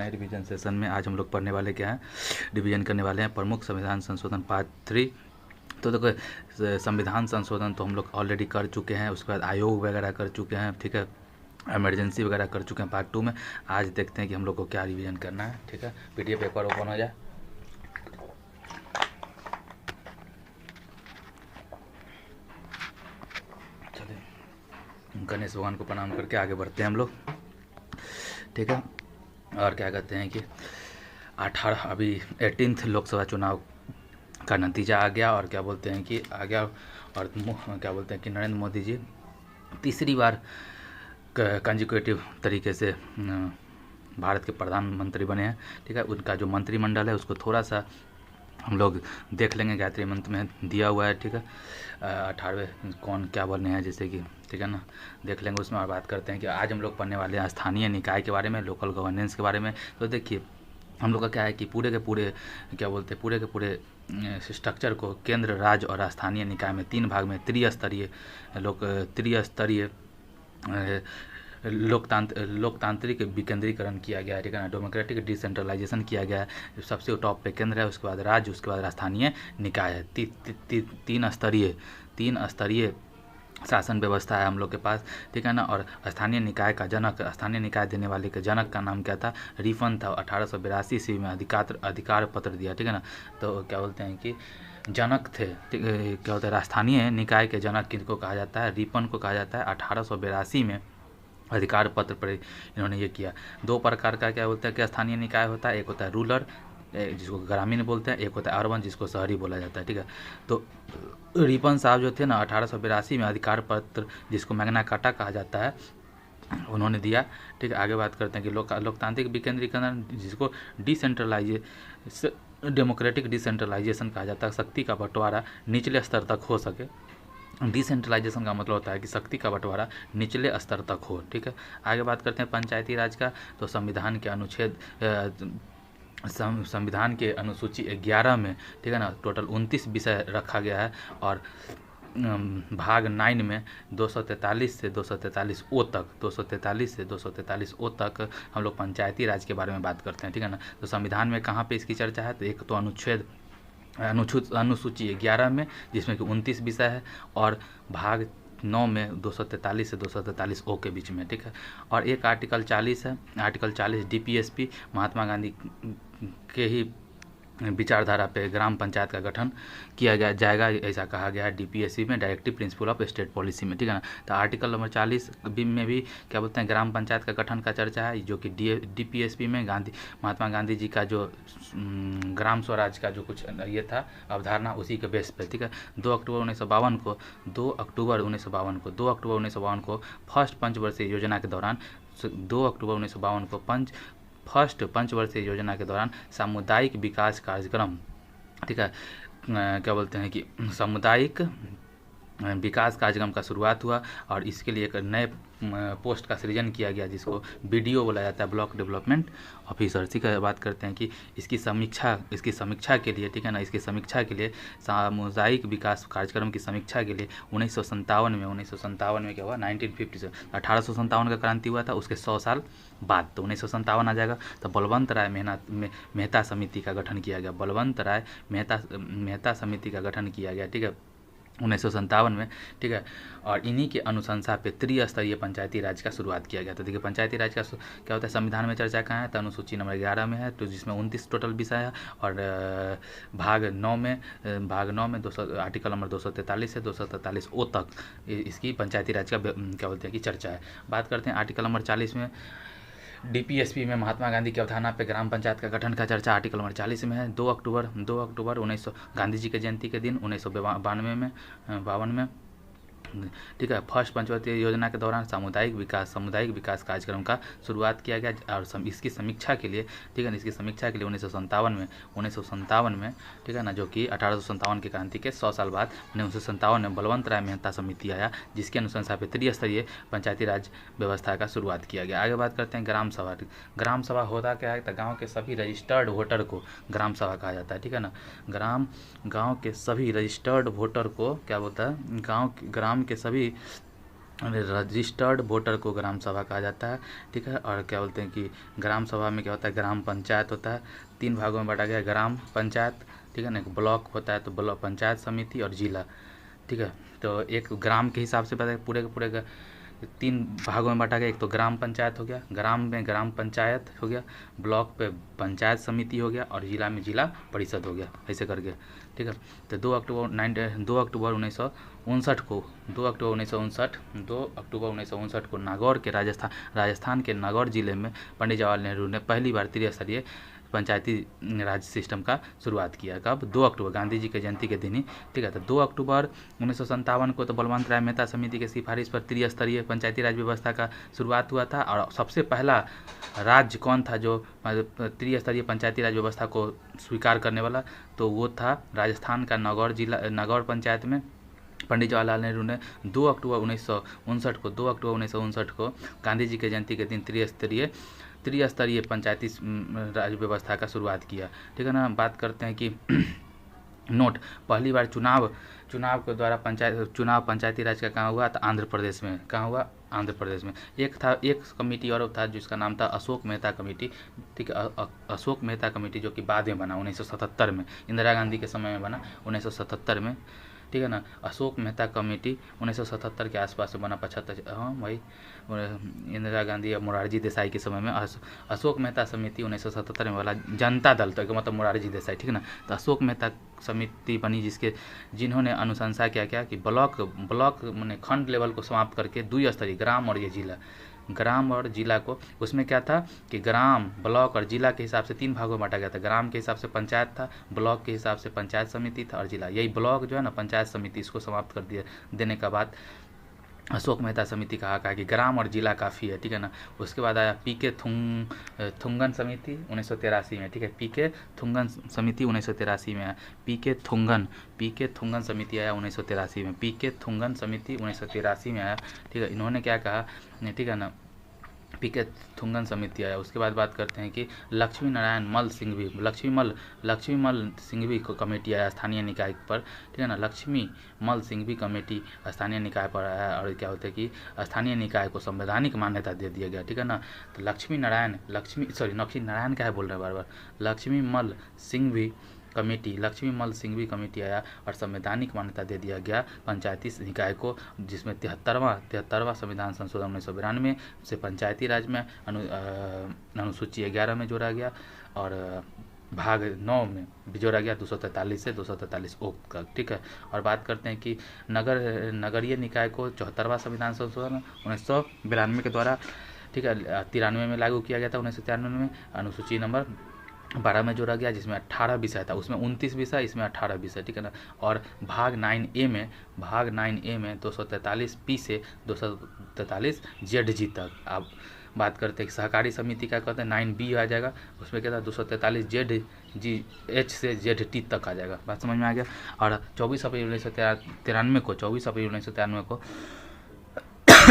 नए revision session में आज हम लोग पढ़ने वाले क्या हैं, रिवीजन करने वाले हैं प्रमुख संविधान संशोधन पार्ट 3। तो देखो संविधान संशोधन तो हम लोग ऑलरेडी कर चुके हैं, उसके बाद आयोग वगैरह कर चुके हैं, ठीक है, इमरजेंसी वगैरह कर चुके हैं पार्ट 2 में। आज देखते हैं कि हम लोग को क्या रिवीजन करना है, ठीक है। PDF एक बार ओपन हो जाए। चलिए गणेश भगवान को प्रणाम करके आगे बढ़ते हैं हम लोग, ठीक है। और क्या कहते हैं कि 18 अभी 18th लोकसभा चुनाव का नतीजा आ गया और क्या बोलते हैं कि आ गया, और क्या बोलते हैं कि नरेंद्र मोदी जी तीसरी बार कंजिक्यूटिव तरीके से भारत के प्रधानमंत्री बने हैं, ठीक है। उनका जो मंत्रिमंडल है उसको थोड़ा सा हम लोग देख लेंगे, गायत्री मंत्र में दिया हुआ है, ठीक है। 18वें कौन क्या बने हैं जैसे कि, ठीक है ना, देख लेंगे उसमें। और बात करते हैं कि आज हम लोग पढ़ने वाले हैं स्थानीय निकाय के बारे में, लोकल गवर्नेंस के बारे में। तो देखिए हम लोग का क्या है कि पूरे के पूरे क्या बोलते हैं, पूरे के पूरे स्ट्रक्चर को केंद्र, राज्य और स्थानीय निकाय में 3 भाग में त्रिस्तरीय लोकतांत्रिक विकेंद्रीकरण किया गया है, ठीक है ना। डेमोक्रेटिक डिसेंट्रलाइजेशन किया गया है। सबसे टॉप पे केंद्र है, उसके बाद राज्य, उसके बाद स्थानीय निकाय है। तीन स्तरीय शासन व्यवस्था है हम लोग के पास, ठीक है ना। और स्थानीय निकाय का जनक, स्थानीय निकाय देने वाले के जनक का नाम क्या था, रिपन था। 1882 ईस्वी में अधिकार पत्र दिया, ठीक है ना। तो क्या बोलते हैं कि जनक थे, क्या होता है, स्थानीय निकाय के जनक किनको कहा जाता है, रिपन को कहा जाता है। 1882 में अधिकार पत्र पर इन्होंने ये किया। 2 प्रकार का क्या बोलते हैं कि स्थानीय निकाय होता है, एक होता है रूरल जिसको ग्रामीण बोलते हैं, एक होता है अर्बन जिसको शहरी बोला जाता है, ठीक है। तो रिपन साहब जो थे ना 1882 में अधिकार पत्र जिसको मैग्ना कार्टा कहा जाता है उन्होंने दिया, ठीक है। आगे बात करते हैं कि लोकतांत्रिक विकेंद्रीकरण जिसको डेमोक्रेटिक डिसेंट्रलाइजेशन कहा जाता है। शक्ति का बंटवारा निचले स्तर तक हो सके। डिसेंट्रलाइजेशन का मतलब होता है कि शक्ति का बंटवारा निचले स्तर तक हो, ठीक है। आगे बात करते हैं पंचायती राज का। तो संविधान के अनुसूची 11 में, ठीक है ना, टोटल 29 विषय रखा गया है। और भाग 9 में 243 से 243 ओ तक 243 से 243 ओ तक हम लोग पंचायती राज के बारे में बात करते हैं, ठीक है ना। तो संविधान में कहाँ पे इसकी चर्चा है, तो एक तो अनुसूची 11 में जिसमें कि 29 विषय है, और भाग 9 में 243 से 243 ओ के बीच में, ठीक है। और एक आर्टिकल 40 है, आर्टिकल 40 DPSP महात्मा गांधी के ही विचारधारा पे ग्राम पंचायत का गठन किया जाएगा, ऐसा कहा गया है DPSP में, directive principle of state policy में, ठीक है ना। तो आर्टिकल नंबर 40 में भी क्या बोलते हैं ग्राम पंचायत का गठन का चर्चा है, जो कि DPSP में महात्मा गांधी जी का जो ग्राम स्वराज का जो कुछ ये था अवधारणा, उसी के बेस पर, ठीक है। 2 अक्टूबर 1952 को फर्स्ट पंचवर्षीय योजना के दौरान 2 अक्टूबर 1952 को फर्स्ट पंचवर्षीय योजना के दौरान सामुदायिक विकास कार्यक्रम, ठीक है, क्या बोलते हैं कि सामुदायिक विकास कार्यक्रम का शुरुआत हुआ। और इसके लिए एक नए पोस्ट का सृजन किया गया जिसको BDO बोला जाता है, ब्लॉक डेवलपमेंट ऑफिसर, ठीक है। बात करते हैं कि इसकी समीक्षा के लिए, ठीक है ना, इसकी समीक्षा के लिए सामुदायिक विकास कार्यक्रम की समीक्षा के लिए 1957 में क्या हुआ, 1857 का क्रांति हुआ था, उसके 100 साल बाद तो 1957 आ जाएगा। तो बलवंत राय मेहता समिति का गठन किया गया, बलवंत राय मेहता समिति का गठन किया गया, ठीक है, 1957 में, ठीक है। और इन्हीं के अनुशंसा पे त्रिस्तरीय पंचायती राज का शुरुआत किया गया था। देखिए पंचायती राज का क्या होता है, संविधान में चर्चा कहाँ है, तो अनुसूची नंबर 11 में है, तो जिसमें 29 टोटल विषय है। और भाग 9 में आर्टिकल नंबर 243 से 243 ओ तक इसकी पंचायती राज का क्या बोलते हैं कि चर्चा है। बात करते हैं आर्टिकल नंबर 40 में, DPSP में महात्मा गांधी की अवधारणा पे ग्राम पंचायत का गठन का चर्चा आर्टिकल नंबर 40 में है। 2 अक्टूबर 1900 गांधी जी की जयंती के दिन 1952 में, ठीक है, फर्स्ट पंचवर्षीय योजना के दौरान सामुदायिक विकास कार्यक्रम का शुरुआत किया गया। और इसकी समीक्षा के लिए, ठीक है, इसकी समीक्षा के लिए 1957 में, ठीक है ना, जो कि 1857 की क्रांति के 100 साल बाद 1957 में बलवंत राय मेहता समिति आया, जिसके अनुशंसा पर त्रिस्तरीय पंचायती राज व्यवस्था का शुरुआत किया गया। आगे बात करते हैं ग्राम सभा। ग्राम सभा होता क्या है, तो गाँव के सभी रजिस्टर्ड वोटर को ग्राम सभा कहा जाता है, ठीक है ना। गाँव के सभी रजिस्टर्ड वोटर को क्या बोलता है, ग्राम के सभी रजिस्टर्ड वोटर को ग्राम सभा कहा जाता है, ठीक है। और क्या बोलते हैं कि ग्राम सभा में क्या होता है, ग्राम पंचायत होता है, 3 भागों में बांटा गया है, ग्राम पंचायत, ठीक है ना, एक ब्लॉक होता है तो ब्लॉक पंचायत समिति और जिला, ठीक है। तो एक ग्राम के हिसाब से पता है पूरे के पूरे 3 भागों में बांटा गया, एक तो ग्राम पंचायत हो गया, ग्राम में ग्राम पंचायत हो गया, ब्लॉक पे पंचायत समिति हो गया और जिला में जिला परिषद हो गया, ऐसे करके, ठीक है। तो 2 अक्टूबर 1959 को 2 अक्टूबर 1959 को नागौर के राजस्थान के नागौर जिले में पंडित जवाहरलाल नेहरू ने पहली बार त्रिस्तरीय पंचायती राज सिस्टम का शुरुआत किया। कब? 2 अक्टूबर, गांधी जी के जयंती के दिन ही, ठीक है। तो 2 अक्टूबर 1957 को तो बलवंत राय मेहता समिति के सिफारिश पर त्रिस्तरीय पंचायती राज व्यवस्था का शुरुआत हुआ था। और सबसे पहला राज्य कौन था जो त्रिस्तरीय पंचायती राज व्यवस्था को स्वीकार करने वाला? तो वो था राजस्थान का नागौर पंचायत में पंडित जवाहरलाल नेहरू ने 2 अक्टूबर 1959 को गांधी जी के जयंती के दिन त्रिस्तरीय पंचायती राज व्यवस्था का शुरुआत किया, ठीक है ना। बात करते हैं कि नोट, पहली बार चुनाव के द्वारा पंचायती राज का कहाँ हुआ? तो आंध्र प्रदेश में। कहाँ हुआ? आंध्र प्रदेश में। एक कमेटी और था जिसका नाम था अशोक मेहता कमेटी, ठीक है। अशोक मेहता कमेटी जो कि बाद में बना 1977 में, इंदिरा गांधी के समय में बना 1977 में, ठीक है ना। अशोक मेहता कमेटी 1977 के आसपास से बना, 75, हाँ भाई, इंदिरा गांधी और मोरारजी देसाई के समय में। अशोक मेहता समिति 1977 में वाला जनता दल, तो मतलब मोरारजी देसाई, ठीक है ना। तो अशोक मेहता समिति बनी जिन्होंने अनुशंसा किया कि ब्लॉक मैंने खंड लेवल को समाप्त करके द्विस्तरीय ग्राम और जिला को, उसमें क्या था कि ग्राम, ब्लॉक और जिला के हिसाब से 3 भागों में बांटा गया था। ग्राम के हिसाब से पंचायत था, ब्लॉक के हिसाब से पंचायत समिति था और जिला, यही ब्लॉक जो है ना पंचायत समिति, इसको समाप्त कर देने का बाद अशोक मेहता समिति कहा कि ग्राम और जिला काफ़ी है, ठीक है ना। उसके बाद आया पीके थुंगन समिति 1983 में, ठीक है। पीके थुंगन समिति 1983 में आया, पीके थुंगन समिति आया 1983 में, पीके थुंगन समिति 1983 में आया, ठीक है। इन्होंने क्या कहा, ठीक है ना, पीके थुंगन समिति आया। उसके बाद बात करते हैं कि लक्ष्मी मल सिंघवी को कमेटी आया स्थानीय निकाय पर, ठीक है ना। लक्ष्मी मल सिंघवी कमेटी स्थानीय निकाय पर आया। और क्या होता है कि स्थानीय निकाय को संवैधानिक मान्यता दे दिया गया, ठीक है ना। तो लक्ष्मी नारायण क्या है बोल रहे हैं बार बार, लक्ष्मी मल सिंघवी कमेटी आया और संवैधानिक मान्यता दे दिया गया पंचायती निकाय को, जिसमें 73वां संविधान संशोधन 1992 से पंचायती राज में अनुसूची 11 में जोड़ा गया और भाग 9 में भी जोड़ा गया 243 से 243 ओक का, ठीक है। और बात करते हैं कि नगरीय निकाय को 74वां संविधान संशोधन 1992 के द्वारा, ठीक है, 93 में लागू किया गया था। 1993 में अनुसूची नंबर 12 में जोड़ा गया, जिसमें 18 विषय था, उसमें 29 विषय, इसमें 18 विषय, ठीक है ना। और भाग 9A में 243 पी से 243 ZG तक। अब बात करते हैं कि सहकारी समिति क्या कहते हैं, 9B आ जाएगा, उसमें क्या था 243 ZGH से ZT तक आ जाएगा। बात समझ में आ गया। और 24 अप्रैल 1993 को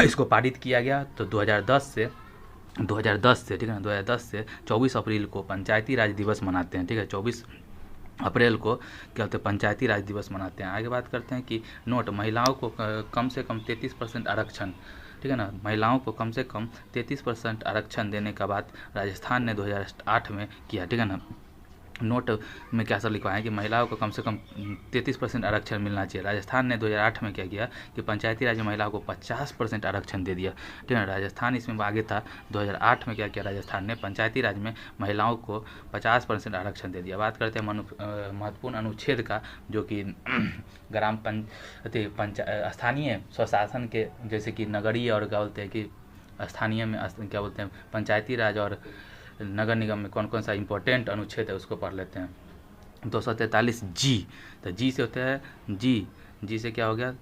इसको पारित किया गया। तो 2010 से, ठीक है ना, 2010 से 24 अप्रैल को पंचायती राज दिवस मनाते हैं, ठीक है। 24 अप्रैल को क्या होता है, पंचायती राज दिवस मनाते हैं। आगे बात करते हैं कि नोट, महिलाओं को कम से कम 33% आरक्षण, ठीक है ना, महिलाओं को कम से कम 33% आरक्षण देने का बात राजस्थान ने 2008 में किया, ठीक है ना। नोट में क्या सब लिखवाया है कि महिलाओं को कम से कम 33% आरक्षण मिलना चाहिए। राजस्थान ने 2008 में क्या किया कि पंचायती राज में महिलाओं को 50% आरक्षण दे दिया, ठीक है। राजस्थान इसमें आगे था। 2008 में क्या किया राजस्थान ने, पंचायती राज में महिलाओं को 50% आरक्षण दे दिया। बात करते हैं महत्वपूर्ण अनुच्छेद का, जो कि स्थानीय स्वशासन के, जैसे कि नगरीय और क्या बोलते हैं कि स्थानीय में क्या बोलते हैं पंचायती राज और नगर निगम में कौन कौन सा इंपॉर्टेंट अनुच्छेद है उसको पढ़ लेते हैं। 243 जी, तो जी से होता है जी से क्या हो गया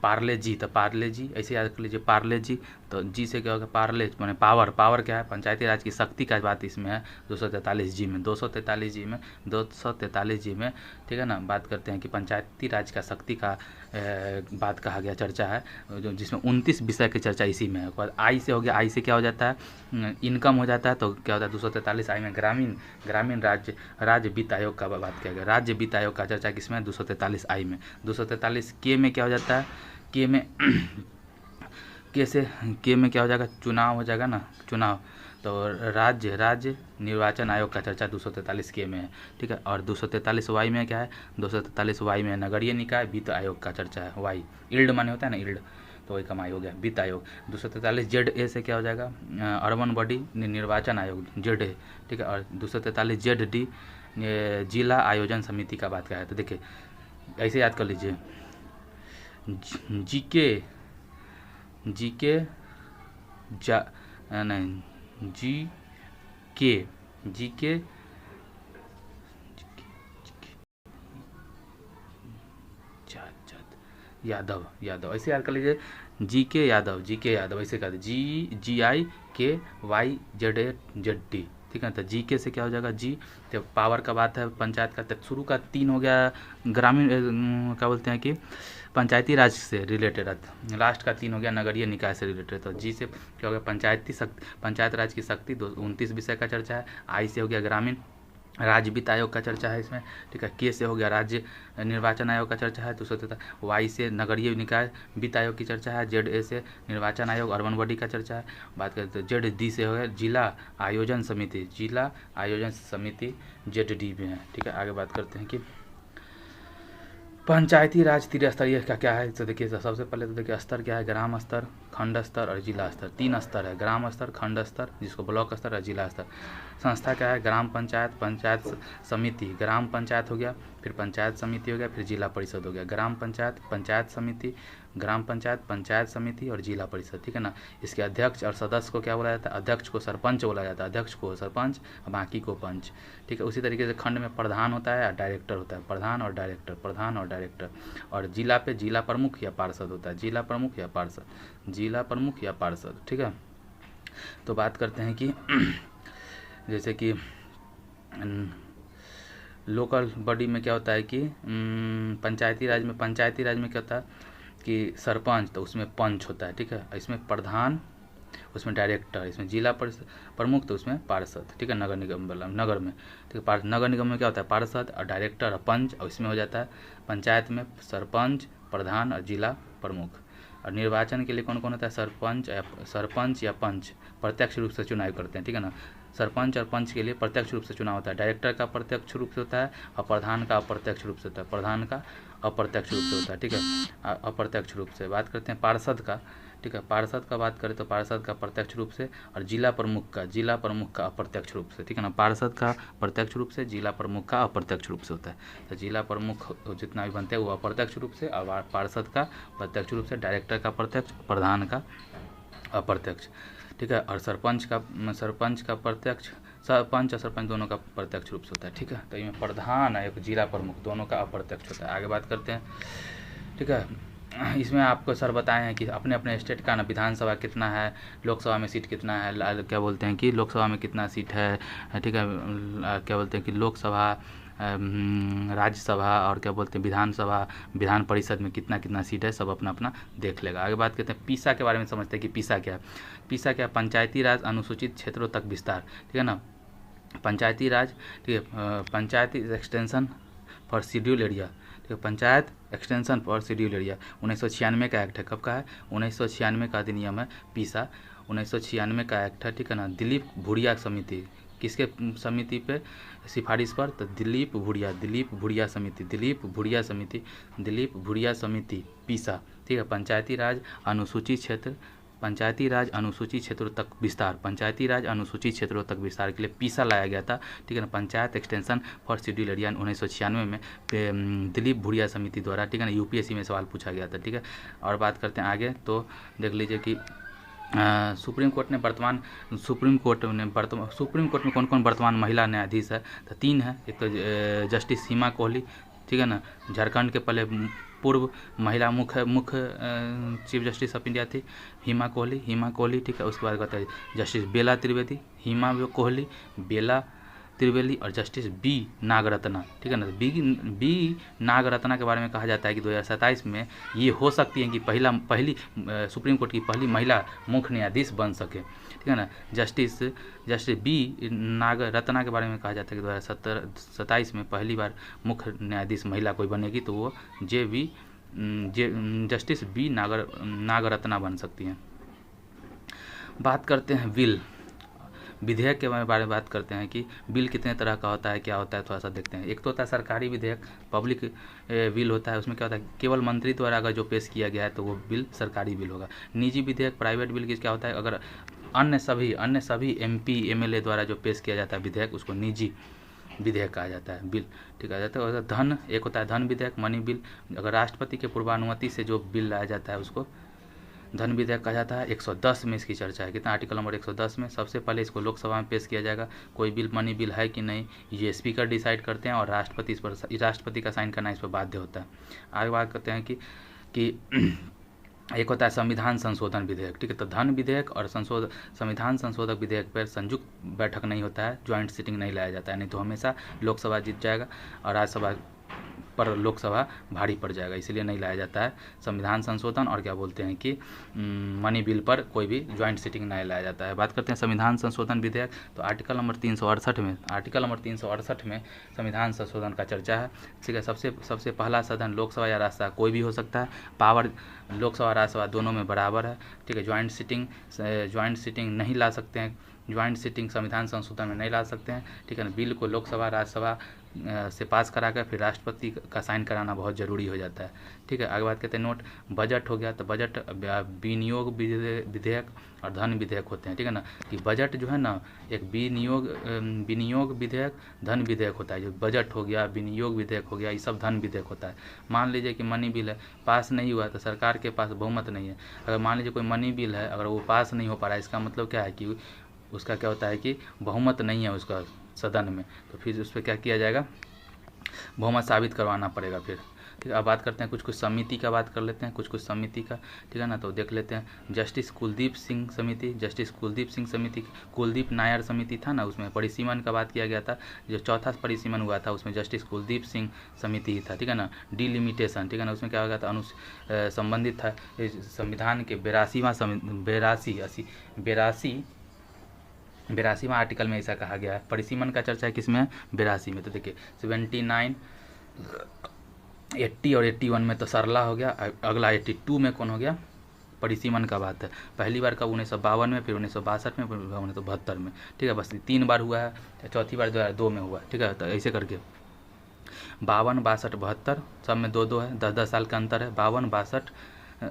पार्ले जी, तो पार्ले जी ऐसे याद कर लीजिए, पार्ले जी। तो जी से क्या होगा पार्ले माने पावर क्या है, पंचायती राज की शक्ति का बात इसमें है 243 जी में, 243 जी में, ठीक है ना। बात करते हैं कि पंचायती राज का शक्ति का बात कहा गया, चर्चा है, जो जिसमें 29 विषय की चर्चा इसी में है। आई से हो गया, आई से क्या हो जाता है इनकम हो जाता है, तो क्या होता है 243 आई में ग्रामीण राज्य वित्त आयोग का बात किया गया। राज्य वित्त आयोग का चर्चा किसमें 243 आई में। 243 के में क्या हो जाता है, के में के में क्या हो जाएगा, चुनाव हो जाएगा ना, चुनाव। तो राज्य निर्वाचन आयोग का चर्चा 243 के में है, ठीक है। और 243 वाई में क्या है, 243 वाई में नगरीय निकाय वित्त आयोग का चर्चा है। वाई इल्ड माने होता है ना, इल्ड, तो वही कमाई हो गया, वित्त आयोग। 243 जेड ए से क्या हो जाएगा, अर्बन बॉडी निर्वाचन आयोग, जेड ए, ठीक है। और 243 जेड डी जिला आयोजन समिति का बात क्या है। तो देखिए ऐसे याद कर लीजिए, जीके नहीं, जीके यादव ऐसे याद कर लीजिए, जीके यादव ऐसे कर दीजिए, GIKYZD, ठीक है। तो जीके से क्या हो जाएगा, जी तो पावर का बात है, पंचायत का। तो शुरू का 3 हो गया ग्रामीण, क्या बोलते हैं कि पंचायती राज से रिलेटेड, लास्ट का 3 हो गया नगरीय निकाय से रिलेटेड। तो जी से क्या हो गया, पंचायत राज की शक्ति, 29 विषय का चर्चा है। आई से हो गया ग्रामीण राज्य वित्त आयोग का चर्चा है इसमें, ठीक है। के से हो गया राज्य निर्वाचन आयोग का चर्चा है 273। वाई से नगरीय निकाय वित्त आयोग की चर्चा है। जेड ए से निर्वाचन आयोग अर्बन बॉडी का चर्चा है। बात करते हैं जेड डी से हो गया जिला आयोजन समिति, जेड डी में है, ठीक है। आगे बात करते हैं कि पंचायती राज त्रिस्तरीय का क्या है। तो देखिए सबसे पहले तो देखिए स्तर क्या है, ग्राम स्तर, खंड स्तर और जिला स्तर। 3 स्तर है, ग्राम स्तर, खंड स्तर जिसको ब्लॉक स्तर और जिला स्तर। संस्था क्या है, ग्राम पंचायत, पंचायत समिति, ग्राम पंचायत हो गया, फिर पंचायत समिति हो गया, फिर जिला परिषद हो गया। ग्राम पंचायत, पंचायत समिति, ग्राम पंचायत, पंचायत समिति और जिला परिषद, ठीक है ना। इसके अध्यक्ष और सदस्य को क्या बोला जाता है, अध्यक्ष को सरपंच बोला जाता है, अध्यक्ष को सरपंच और बाकी को पंच, ठीक है। उसी तरीके से खंड में प्रधान होता है और डायरेक्टर होता है, प्रधान और डायरेक्टर। और जिला पे जिला प्रमुख या पार्षद होता है, जिला प्रमुख या पार्षद, ठीक है। तो बात करते हैं कि जैसे कि लोकल बॉडी में क्या होता है कि पंचायती राज में क्या होता है कि सरपंच, तो उसमें पंच होता है, ठीक है। इसमें प्रधान, उसमें डायरेक्टर, इसमें जिला प्रमुख, तो उसमें पार्षद, ठीक है। नगर निगम नगर में, ठीक है। नगर निगम में क्या होता है, पार्षद और डायरेक्टर और पंच, और इसमें हो जाता है पंचायत में सरपंच, प्रधान और जिला प्रमुख। और निर्वाचन के लिए कौन कौन होता है, सरपंच या पंच प्रत्यक्ष रूप से चुनाव करते हैं, ठीक है ना। सरपंच और पंच के लिए प्रत्यक्ष रूप से चुनाव होता है, डायरेक्टर का प्रत्यक्ष रूप से होता है और प्रधान का अप्रत्यक्ष रूप से होता है, अप्रत्यक्ष रूप से होता है, ठीक है, अप्रत्यक्ष रूप से। बात करते हैं पार्षद का, ठीक है। पार्षद का बात करें तो पार्षद का प्रत्यक्ष रूप से और जिला प्रमुख का अप्रत्यक्ष रूप से, ठीक है ना। पार्षद का प्रत्यक्ष रूप से, जिला प्रमुख का अप्रत्यक्ष रूप से होता है। तो जिला प्रमुख जितना भी बनते हैं वो अप्रत्यक्ष रूप से, और पार्षद का प्रत्यक्ष रूप से, डायरेक्टर का प्रत्यक्ष, प्रधान का अप्रत्यक्ष, ठीक है। और सरपंच का प्रत्यक्ष, सरपंच और सरपंच दोनों का प्रत्यक्ष रूप से होता है, ठीक है। तो इसमें प्रधान और जिला प्रमुख दोनों का अप्रत्यक्ष होता है। आगे बात करते हैं, ठीक है। इसमें आपको सर बताए हैं कि अपने अपने स्टेट का ना विधानसभा कितना है, लोकसभा में सीट कितना है, क्या बोलते हैं कि लोकसभा में कितना सीट है, ठीक है। क्या बोलते हैं कि लोकसभा, राज्यसभा और क्या बोलते हैं विधानसभा, विधान परिषद में कितना कितना सीट है, सब अपना अपना देख लेगा। आगे बात करते हैं पीसा के बारे में, समझते हैं कि पीसा क्या है। पीसा क्या है, पंचायती राज अनुसूचित क्षेत्रों तक विस्तार, ठीक है ना। पंचायती राज, ठीक है, पंचायती एक्सटेंशन फॉर शेड्यूल एरिया, ठीक है। Panchayat extension for schedule area 1996 का एक्ट है। कब का है, 1996 का अधिनियम है पीसा, 1996 का एक्ट है, ठीक है ना। दिलीप भुड़िया समिति, किसके समिति पे सिफारिश पर, तो दिलीप भुड़िया समिति पीसा, ठीक है। पंचायती राज अनुसूचित क्षेत्रों तक विस्तार, के लिए पीसा लाया गया था, ठीक है ना। Panchayat extension for schedule area 1996 में दिलीप भुड़िया समिति द्वारा, ठीक है ना। यूपीएससी में सवाल पूछा गया था, ठीक है। और बात करते हैं आगे, तो देख लीजिए कि सुप्रीम कोर्ट में कौन कौन वर्तमान महिला न्यायाधीश है, तो 3 है। एक तो जस्टिस सीमा कोहली, ठीक है ना, झारखंड के पहले पूर्व महिला मुख्य चीफ जस्टिस ऑफ इंडिया थी हिमा कोहली, ठीक है। उसके बाद बताइए जस्टिस बेला त्रिवेदी, हिमा कोहली, बेला त्रिवेदी और जस्टिस बी नागरत्ना, ठीक है ना। बी नागरत्ना के बारे में कहा जाता है कि 2027 में ये हो सकती है कि पहली सुप्रीम कोर्ट की पहली महिला मुख्य न्यायाधीश बन सके, ठीक है ना। जस्टिस बी नागरत्ना के बारे में कहा जाता है कि 2027 में पहली बार मुख्य न्यायाधीश महिला कोई बनेगी तो वो जस्टिस बी नागरत्ना बन सकती हैं। बात करते हैं बिल, विधेयक के बारे में बात करते हैं कि बिल कितने तरह का होता है, क्या होता है, थोड़ा सा देखते हैं। एक तो होता है सरकारी विधेयक, पब्लिक बिल होता है। उसमें क्या होता है, केवल मंत्री द्वारा अगर जो पेश किया गया है तो वो बिल सरकारी बिल होगा। निजी विधेयक, प्राइवेट बिल क्या होता है, अगर अन्य सभी MP MLA द्वारा जो पेश किया जाता है विधेयक, उसको निजी विधेयक कहा जाता है, बिल, ठीक है। और धन, एक होता है धन विधेयक, मनी बिल, अगर राष्ट्रपति के पूर्वानुमति से जो बिल लाया जाता है उसको धन विधेयक कहा जाता है। 110 में इसकी चर्चा है, कितना, आर्टिकल नंबर 110 में। सबसे पहले इसको लोकसभा में पेश किया जाएगा। कोई बिल मनी बिल है कि नहीं ये स्पीकर डिसाइड करते हैं और राष्ट्रपति का साइन करना इस पर बाध्य होता है। आगे बात करते हैं कि एक होता है संविधान संशोधन विधेयक, ठीक है। तो धन विधेयक और संविधान संशोधक विधेयक पर संयुक्त बैठक नहीं होता है, ज्वाइंट सिटिंग नहीं लाया जाता है, नहीं तो हमेशा लोकसभा जीत जाएगा और राज्यसभा पर लोकसभा भारी पड़ जाएगा, इसलिए नहीं लाया जाता है संविधान संशोधन। और क्या बोलते हैं कि मनी बिल पर कोई भी ज्वाइंट सिटिंग नहीं लाया जाता है। बात करते हैं संविधान संशोधन विधेयक, तो आर्टिकल नंबर 368 में संविधान संशोधन का चर्चा है, ठीक है। सबसे पहला सदन लोकसभा या राज्यसभा कोई भी हो सकता है, पावर लोकसभा राज्यसभा दोनों में बराबर है, ठीक है। ज्वाइंट सिटिंग नहीं ला सकते हैं, ज्वाइंट सिटिंग संविधान संशोधन में नहीं ला सकते हैं, ठीक है ना। बिल को लोकसभा राज्यसभा से पास करा कर फिर राष्ट्रपति का साइन कराना बहुत ज़रूरी हो जाता है, ठीक है। आगे बात करते हैं नोट, बजट हो गया, तो बजट विनियोग विधेयक और धन विधेयक होते हैं, ठीक है ना। कि बजट जो है ना, एक विनियोग विधेयक, धन विधेयक होता है। जो बजट हो गया, विनियोग विधेयक हो गया, ये सब धन विधेयक होता है। मान लीजिए कि मनी बिल है, पास नहीं हुआ तो सरकार के पास बहुमत नहीं है। अगर मान लीजिए कोई मनी बिल है, अगर वो पास नहीं हो पा रहा है, इसका मतलब क्या है कि उसका क्या होता है कि बहुमत नहीं है उसका सदन में, तो फिर उस पर क्या किया जाएगा, बहुमत साबित करवाना पड़ेगा फिर, ठीक है। अब बात करते हैं कुछ समिति का, बात कर लेते हैं कुछ समिति का, ठीक है ना। तो देख लेते हैं जस्टिस कुलदीप सिंह समिति, कुलदीप नायर समिति था ना, उसमें परिसीमन का बात किया गया था। जो चौथा परिसीमन हुआ था उसमें जस्टिस कुलदीप सिंह समिति ही था, ठीक है ना। डिलिमिटेशन, ठीक है ना, उसमें क्या हो गया था, संबंधित था संविधान के 82वां आर्टिकल में ऐसा कहा गया है। परिसीमन का चर्चा है किसमें, 82 में। तो देखिए 79, 80 और 81 में तो सरला हो गया। अगला 82 में कौन हो गया, परिसीमन का बात है। पहली बार कब, 1952 में, फिर 1962 में, फिर 1972 में, ठीक है। बस 3 बार हुआ है, चौथी बार 2002 में हुआ, ठीक है। तो ऐसे करके 52, 62, 72 सब में 2-2 है, 10-10 साल का अंतर है। 52, 62,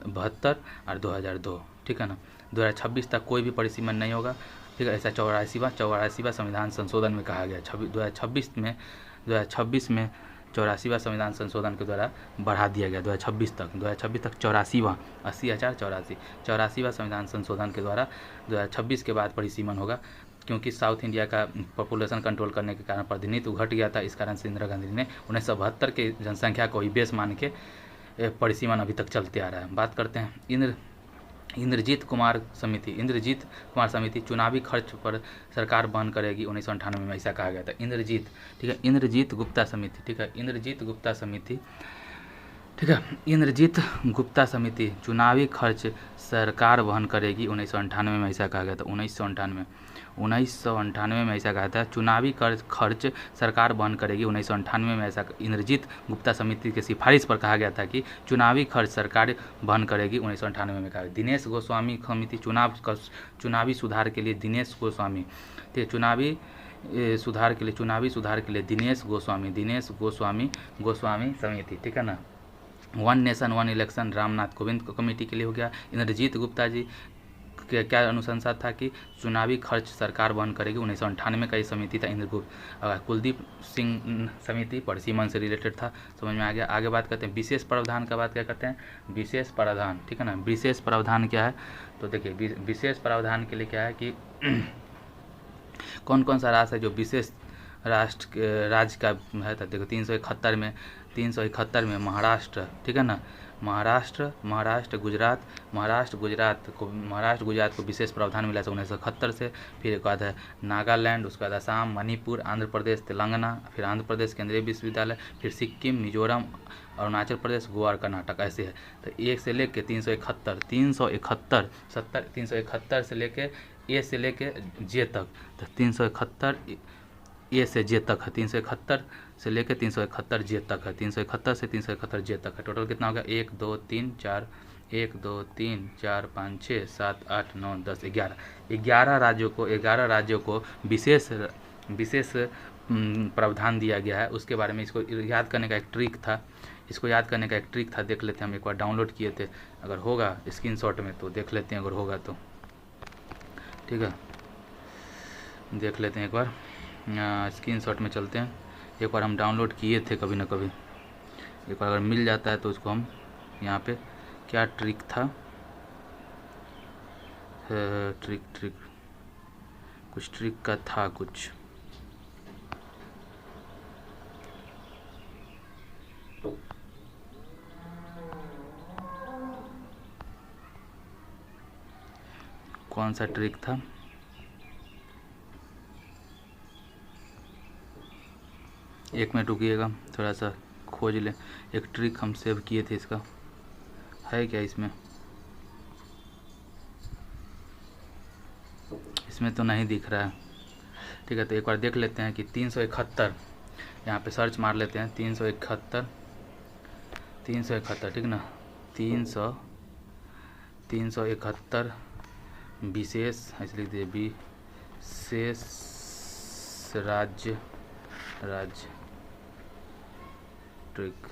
72 और 2002, ठीक है ना। 2026 तक कोई भी परिसीमन नहीं होगा, ठीक है। ऐसा 84वां संविधान संशोधन में कहा गया। 2026 में 84वां संविधान संशोधन के द्वारा बढ़ा दिया गया 2026 तक 84वां 84वां संविधान संशोधन के द्वारा 2026 के बाद परिसीमन होगा, क्योंकि साउथ इंडिया का पॉपुलेशन कंट्रोल करने के कारण प्रतिनिधित्व घट गया था। इस कारण से इंदिरा गांधी ने 1972 के जनसंख्या को ही बेस मान के परिसीमन अभी तक चलते आ रहा है। बात करते हैं इंद्रजीत कुमार समिति, चुनावी खर्च पर सरकार वहन करेगी 1998 में, ऐसा कहा गया था। ठीक है, इंद्रजीत गुप्ता समिति, ठीक है, इंद्रजीत गुप्ता समिति चुनावी खर्च सरकार वहन करेगी 1998 में, ऐसा कहा गया था। 1998 में ऐसा कहा था, चुनावी खर्च सरकार वहन करेगी 1998 में, ऐसा इंद्रजीत गुप्ता समिति की सिफारिश पर कहा गया था कि चुनावी खर्च सरकार वहन करेगी 1998 में कहा। दिनेश गोस्वामी समिति, चुनावी सुधार के लिए दिनेश गोस्वामी, ठीक है, चुनावी सुधार के लिए दिनेश गोस्वामी समिति, ठीक है ना। One nation one election Ramnath Kovind committee के लिए हो गया। इंद्रजीत गुप्ता जी के क्या अनुशंसा था कि चुनावी खर्च सरकार वहन करेगी 1998 का ये समिति था इंद्रगुप्त। कुलदीप सिंह समिति परिसीमन से रिलेटेड था, समझ में आ गया। आगे बात करते हैं विशेष प्रावधान का, बात क्या करते हैं विशेष प्रावधान, ठीक है ना। विशेष प्रावधान क्या है, तो देखिए विशेष प्रावधान के लिए क्या है कि कौन कौन सा राज्य है जो विशेष राज्य का है, तो देखो 371 में महाराष्ट्र, ठीक है ना, महाराष्ट्र गुजरात को विशेष प्रावधान मिला था 1971 से। फिर एक बाद है नागालैंड, उसके बाद असम, मणिपुर, आंध्र प्रदेश, तेलंगाना, फिर आंध्र प्रदेश केंद्रीय विश्वविद्यालय, फिर सिक्किम, मिजोरम, अरुणाचल प्रदेश, गोवा और कर्नाटक, ऐसे है। तो 1 से लेके 371 से लेके ए से लेके जे तक, तो 371 ए से जे तक है, 371 से लेकर 371 जे तक है, 371 से 371 जे तक है। टोटल कितना हो गया 1 2 3 4 1 2 3 4 5 6 7 8 9 10 11 राज्यों को विशेष विशेष प्रावधान दिया गया है। उसके बारे में इसको याद करने का एक ट्रिक था, देख लेते हैं। हम एक बार डाउनलोड किए थे, अगर होगा स्क्रीनशॉट में तो देख लेते हैं, अगर होगा तो ठीक है, देख लेते हैं एक बार। स्क्रीनशॉट में चलते हैं, एक बार हम डाउनलोड किए थे कभी ना कभी, एक बार अगर मिल जाता है तो उसको हम यहाँ पे क्या ट्रिक था, ट्रिक कुछ ट्रिक का था कुछ। कौन सा ट्रिक था, एक मिनट रुकिएगा, थोड़ा सा खोज लें। एक ट्रिक हम सेव किए थे, इसका है क्या इसमें? इसमें तो नहीं दिख रहा है। ठीक है, तो एक बार देख लेते हैं कि 371 यहाँ पे सर्च मार लेते हैं। 371 ठीक ना, 371 विशेष, ऐसे लिख दीजिए, विशेष राज्य ट्रिक।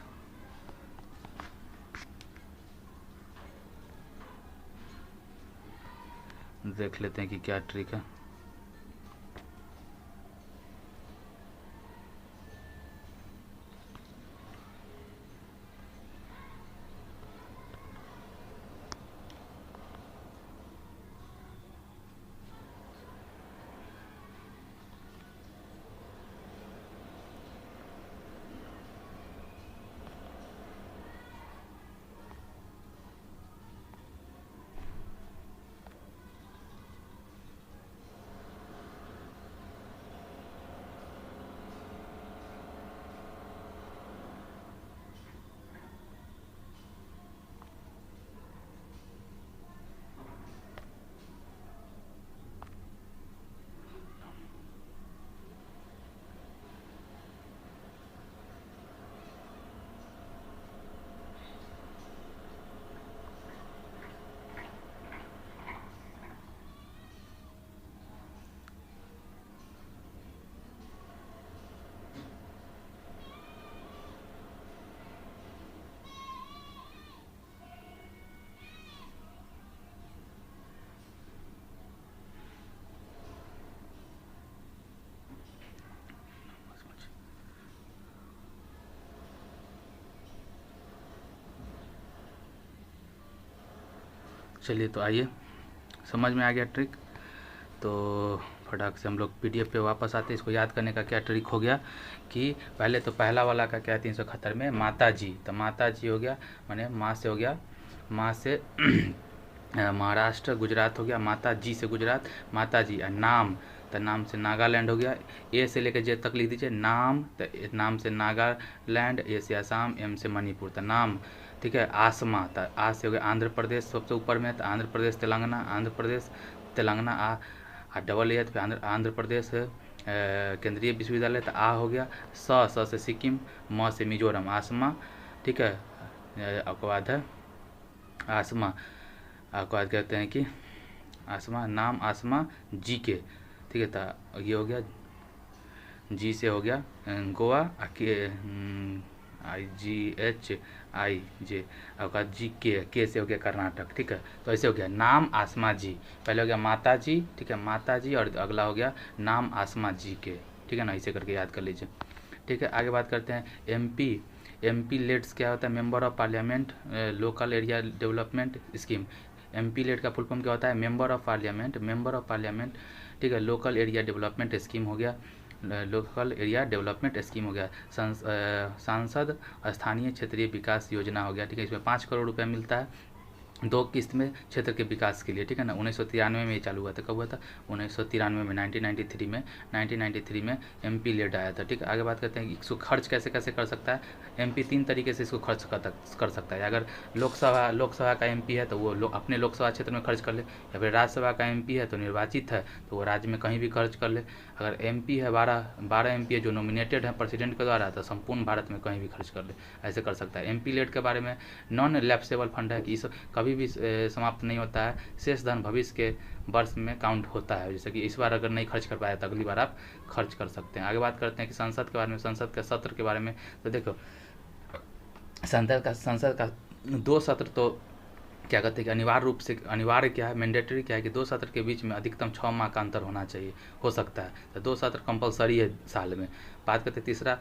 देख लेते हैं कि क्या ट्रिक है। चलिए, तो आइए, समझ में आ गया ट्रिक। तो फटाक से हम लोग PDF पे वापस आते हैं। इसको याद करने का क्या ट्रिक हो गया कि पहले तो पहला वाला का क्या है, 371 में माता जी, तो माता जी हो गया, माने माँ से हो गया, माँ से महाराष्ट्र, गुजरात हो गया, माता जी से गुजरात, माता जी। नाम, तो नाम से नागालैंड हो गया, ए से लेकर जे तक लिख दीजिए। नाम, तो नाम से नागालैंड, ए से असम, एम से मणिपुर, तो नाम। ठीक है, आसमा, तो आ से हो गया आंध्र प्रदेश, सबसे ऊपर में, तो आंध्र प्रदेश तेलंगाना, आ डबल ए, तो आंध्र प्रदेश केंद्रीय विश्वविद्यालय, तो आ हो गया। स से सिक्किम, म से मिजोरम, आसमा। ठीक है, आपके बाद है आसमा, आपको बाद कहते हैं कि आसमा, नाम आसमा जी के। ठीक है, तो ये हो गया, जी से हो गया गोवा, IGHIJ, आपका जी के से हो गया कर्नाटक। ठीक है, तो ऐसे हो गया नाम आसमा जी, पहले हो गया माता जी, ठीक है, माता जी, और अगला हो गया नाम आसमा जी के। ठीक है ना, ऐसे करके याद कर लीजिए। ठीक है, आगे बात करते हैं MP लेट्स क्या होता है, member of parliament local area development scheme. MP lad का फुल फॉर्म क्या होता है, मेंबर ऑफ पार्लियामेंट। ठीक है, लोकल एरिया डेवलपमेंट स्कीम हो गया, लोकल एरिया डेवलपमेंट स्कीम हो गया। सांसद स्थानीय क्षेत्रीय विकास योजना हो गया। ठीक है, इसमें 5 करोड़ रुपया मिलता है 2 किस्त में क्षेत्र के विकास के लिए। ठीक है ना, 1993 में ये चालू हुआ था। कब हुआ था, 1993 में, 1993 में MP लेट आया था। ठीक है, आगे बात करते हैं इसको खर्च कैसे कैसे कर सकता है। MP 3 तरीके से इसको खर्च कर सकता है। अगर लोकसभा का MP है तो वो अपने लोकसभा क्षेत्र में खर्च कर ले, या फिर राज्यसभा का MP है तो निर्वाचित है तो वो राज्य में कहीं भी खर्च कर ले। अगर MP है 12 MP है जो नॉमिनेटेड है प्रेसिडेंट के द्वारा, तो संपूर्ण भारत में कहीं भी खर्च कर ले, ऐसे कर सकता है। MP लेट के बारे में नॉन लैप्सेबल फंड है कि इस कभी कभी भी समाप्त नहीं होता है। शेष धन भविष्य के वर्ष में काउंट होता है, जैसे कि इस बार अगर नहीं खर्च कर पाया तो अगली बार आप खर्च कर सकते हैं। आगे बात करते हैं कि संसद के बारे में, संसद के सत्र के बारे में। तो देखो संसद का 2 सत्र तो क्या कहते हैं कि अनिवार्य रूप से, अनिवार्य क्या है, मैंडेटरी क्या है कि 2 सत्र के बीच में अधिकतम 6 माह का अंतर होना चाहिए, हो सकता है, तो 2 सत्र कंपलसरी है साल में। बात करते हैं तीसरा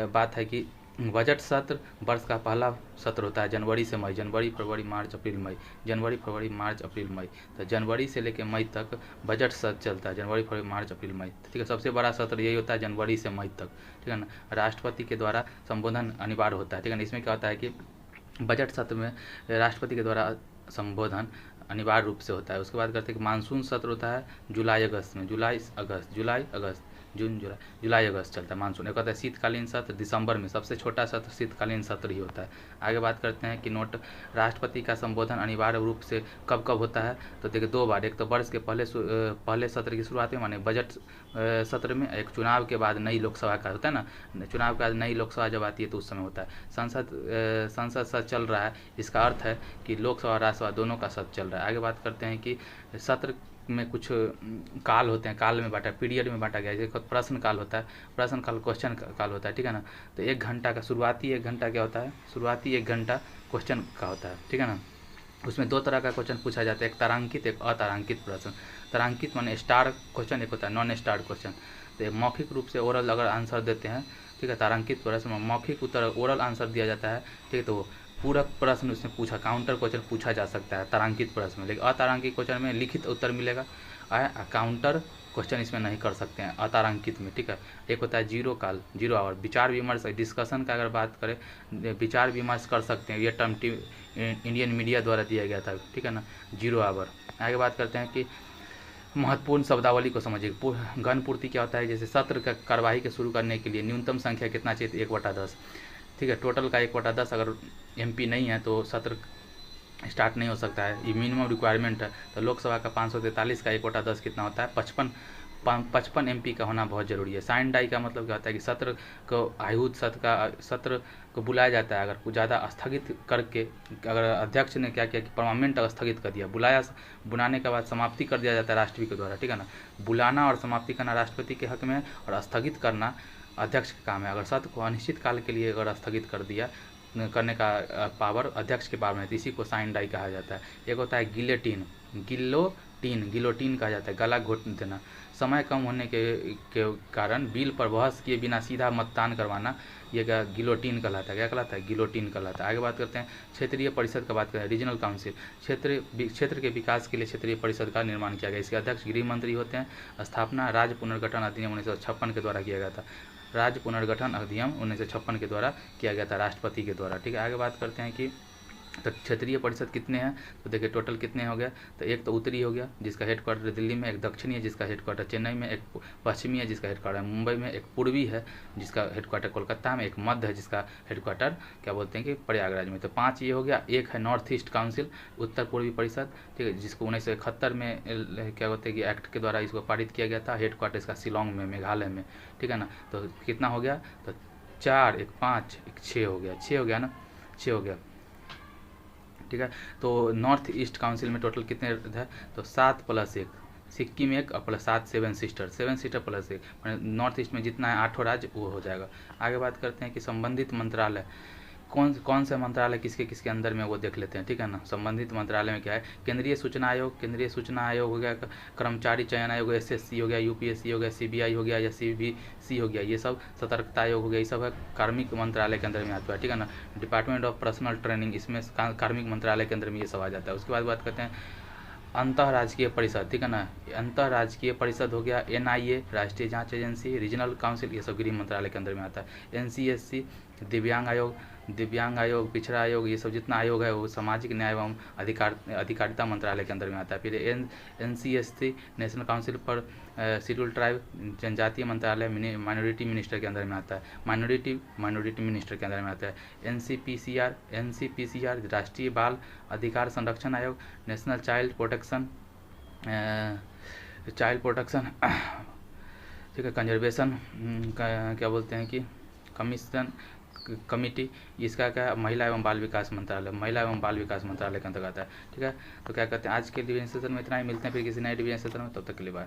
बात है कि बजट सत्र वर्ष का पहला सत्र होता है जनवरी से मई, जनवरी फरवरी मार्च अप्रैल मई, जनवरी फरवरी मार्च अप्रैल मई। तो जनवरी से लेकर मई तक बजट सत्र चलता है, जनवरी फरवरी मार्च अप्रैल मई, ठीक है। सबसे बड़ा सत्र यही होता है जनवरी से मई तक, ठीक है ना। राष्ट्रपति के द्वारा संबोधन अनिवार्य होता है, ठीक है ना। इसमें क्या होता है कि बजट सत्र में राष्ट्रपति के द्वारा संबोधन अनिवार्य रूप से होता है। उसके बाद करते हैं कि मानसून सत्र होता है जुलाई अगस्त में, जुलाई अगस्त जून जुलाई अगस्त चलता है मानसून। एक होता है शीतकालीन सत्र दिसंबर में, सबसे छोटा सत्र शीतकालीन सत्र ही होता है। आगे बात करते हैं कि नोट राष्ट्रपति का संबोधन अनिवार्य रूप से कब कब होता है, तो देखिए 2 बार, एक तो वर्ष के पहले सत्र की शुरुआत में, माने बजट सत्र में, एक चुनाव के बाद नई लोकसभा का होता है ना, चुनाव के बाद नई लोकसभा जब आती है तो उस समय होता है। संसद सत्र चल रहा है, इसका अर्थ है कि लोकसभा राज्यसभा दोनों का सत्र चल रहा है। आगे बात करते हैं कि सत्र में कुछ काल होते हैं, काल में बांटा, पीरियड में बांटा गया है। जैसे प्रश्न काल होता है, प्रश्न काल क्वेश्चन काल होता है, ठीक है ना। तो 1 घंटा का शुरुआती 1 घंटा क्या होता है, शुरुआती 1 घंटा क्वेश्चन का होता है, ठीक है ना। उसमें 2 तरह का क्वेश्चन पूछा जाता है, एक तारांकित एक अतारांकित प्रश्न। तारांकित माने स्टार क्वेश्चन, एक होता है नॉन स्टार क्वेश्चन। तो मौखिक रूप से ओरल अगर आंसर देते हैं, ठीक है, तारांकित प्रश्न में मौखिक उत्तर ओरल आंसर दिया जाता है, ठीक है। तो पूरक प्रश्न उसमें पूछा, काउंटर क्वेश्चन पूछा जा सकता है तारांकित प्रश्न में, लेकिन अतारांकित क्वेश्चन में लिखित उत्तर मिलेगा, काउंटर क्वेश्चन इसमें नहीं कर सकते हैं अतारांकित में, ठीक है। एक होता है जीरो काल, 0 आवर, विचार विमर्श डिस्कशन का अगर बात करें, विचार विमर्श कर सकते हैं, ये टर्म इंडियन मीडिया द्वारा दिया गया था, ठीक है ना, 0 आवर। आगे बात करते हैं कि महत्वपूर्ण शब्दावली को समझिए। घन पूर्ति क्या होता है, जैसे सत्र का कार्यवाही के शुरू करने के लिए न्यूनतम संख्या कितना चाहिए, 1/10, ठीक है। टोटल का 1/10 अगर MP नहीं है तो सत्र स्टार्ट नहीं हो सकता है, ये मिनिमम रिक्वायरमेंट है। तो लोकसभा का 543 का 1/10 कितना होता है, 55 MP का होना बहुत जरूरी है। साइन डाई का मतलब क्या होता है कि सत्र को आयुध सत्र को बुलाया जाता है, अगर कुछ ज़्यादा स्थगित करके, अगर अध्यक्ष ने क्या किया कि परमानेंट स्थगित कर दिया, बुलाने के बाद समाप्ति कर दिया जाता है राष्ट्रपति के द्वारा, ठीक है ना। बुलाना और समाप्ति करना राष्ट्रपति के हक में है, और स्थगित करना अध्यक्ष का काम है। अगर सत्र को अनिश्चित काल के लिए अगर स्थगित कर दिया, करने का पावर अध्यक्ष के पावर में है, तो इसी को साइन डाई कहा जाता है। एक होता है गिलोटीन कहा जाता है, गला घोट देना। समय कम होने के कारण बिल पर बहस किए बिना सीधा मतदान करवाना, ये गिलोटीन कहलाता है। क्या कहलाता है, गिलोटीन कहलाता है। आगे बात करते हैं क्षेत्रीय परिषद का, बात करें रीजनल काउंसिल, क्षेत्र के विकास के लिए क्षेत्रीय परिषद का निर्माण किया गया। इसके अध्यक्ष गृह मंत्री होते हैं। स्थापना राज्य पुनर्गठन अधिनियम 1956 के द्वारा किया गया था, राज्य पुनर्गठन अधिनियम 1956 के द्वारा किया गया था राष्ट्रपति के द्वारा, ठीक है। आगे बात करते हैं कि तो क्षेत्रीय परिषद कितने हैं, तो देखिए टोटल कितने हो गया, तो एक तो उत्तरी हो गया जिसका हेडक्वार्टर दिल्ली में, एक दक्षिणी है जिसका हेडक्वार्टर चेन्नई में, एक पश्चिमी है जिसका हेडक्वार्टर मुंबई में, एक पूर्वी है जिसका हेडक्वार्टर कोलकाता में, एक मध्य है जिसका हेडक्वार्टर क्या बोलते हैं कि प्रयागराज में। तो 5 ये हो गया। एक है नॉर्थ ईस्ट काउंसिल, उत्तर पूर्वी परिषद, ठीक है, जिसको 1971 में क्या बोलते हैं कि एक्ट के द्वारा इसको पारित किया गया था। हेडक्वार्टर इसका शिलोंग में, मेघालय में, ठीक है ना। तो कितना हो गया, तो 4, एक 5, एक 6 हो गया, 6 हो गया ना, 6 हो गया, ठीक है। तो नॉर्थ ईस्ट काउंसिल में टोटल कितने है, तो 7 + 1, सिक्किम 1 और +7 7 सीटर + 1, नॉर्थ ईस्ट में जितना है 8 राज्य वो हो जाएगा। आगे बात करते हैं कि संबंधित मंत्रालय कौन से मंत्रालय किसके अंदर में, वो देख लेते हैं, ठीक है ना। संबंधित मंत्रालय में क्या है, केंद्रीय सूचना आयोग हो गया, कर्मचारी चयन आयोग, SSC हो गया, UPSC हो गया, CBI हो गया या CBC हो गया, ये सब सतर्कता आयोग हो गया, ये सब है कार्मिक मंत्रालय के अंदर में आता है, ठीक है ना। डिपार्टमेंट ऑफ पर्सनल ट्रेनिंग, इसमें कार्मिक मंत्रालय के अंदर में ये सब आ जाता है। उसके बाद बात करते हैं अंतर्राजकीय परिषद, ठीक है ना। अंतर्राजकीय परिषद हो गया, NIA राष्ट्रीय जांच एजेंसी, रीजनल काउंसिल, ये सब गृह मंत्रालय के अंदर में आता है। NCSC दिव्यांग आयोग, पिछड़ा आयोग, ये सब जितना आयोग है वो सामाजिक न्याय एवं अधिकारिता मंत्रालय के अंदर में आता है। फिर NCSC नेशनल काउंसिल पर शेड्यूल ट्राइब जनजातीय मंत्रालय माइनॉरिटी मिनिस्टर के अंदर में आता है, माइनॉरिटी मिनिस्टर के अंदर में आता है। NCPCR राष्ट्रीय बाल अधिकार संरक्षण आयोग, नेशनल चाइल्ड प्रोटेक्शन ठीक है, कंजर्वेशन क्या बोलते हैं कि कमेटी, इसका क्या महिला एवं बाल विकास मंत्रालय, महिला एवं बाल विकास मंत्रालय के अंतर्गत है। ठीक है, तो क्या कहते हैं, आज के डिवीजन सेशन में इतना ही, मिलते हैं फिर किसी नए डिवीजन सेशन में, तब तक के लिए बाय।